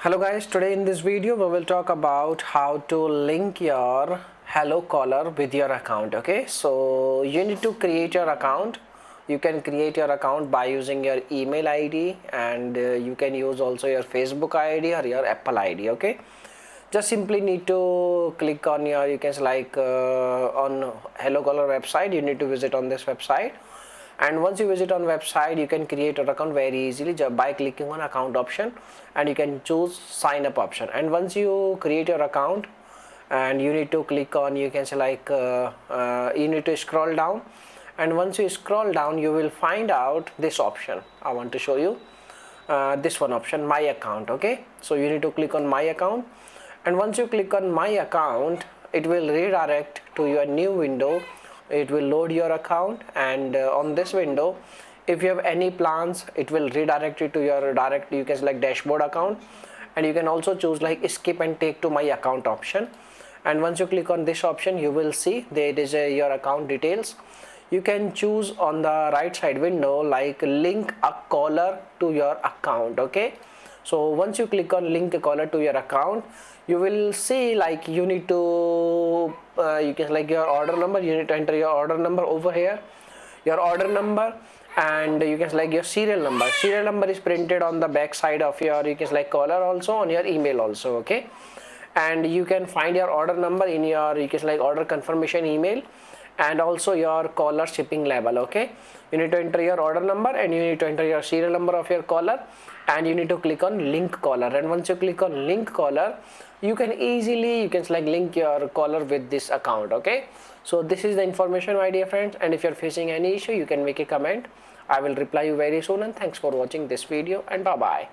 Hello guys, today in this video we will talk about how to link your hello caller with your account. Okay, so you need to create your account. You can create your account by using your email ID, and you can use also your Facebook ID or your Apple ID. Okay, just simply need to click on your, you can say on hello caller website. You need to visit on this website, and once you visit on website you can create an account very easily just by clicking on account option, and you can choose sign up option. And once you create your account, and you need to click on, you can say you need to scroll down, and once you scroll down you will find out this option. I want to show you this one option, my account. Okay, so you need to click on my account, and once you click on my account it will redirect to your new window. It will load your account, and on this window if you have any plans it will redirect you to your direct, you can select dashboard account, and you can also choose like skip and take to my account option. And once you click on this option you will see there is your account details. You can choose on the right side window like link a caller to your account. Okay, so once you click on link a caller to your account, you will see like you need to you can like your order number. You need to enter your order number over here, your order number, and you can select your serial number. Serial number is printed on the back side of your, you can select caller also on your email also. Okay, and you can find your order number in your, you can select order confirmation email, and also your caller shipping label. Okay, you need to enter your order number, and you need to enter your serial number of your caller, and you need to click on link caller. And once you click on link caller, you can easily, you can select link your caller with this account. Okay, so this is the information, my dear friends, and if you're facing any issue you can make a comment. I will reply you very soon, and thanks for watching this video, and bye bye.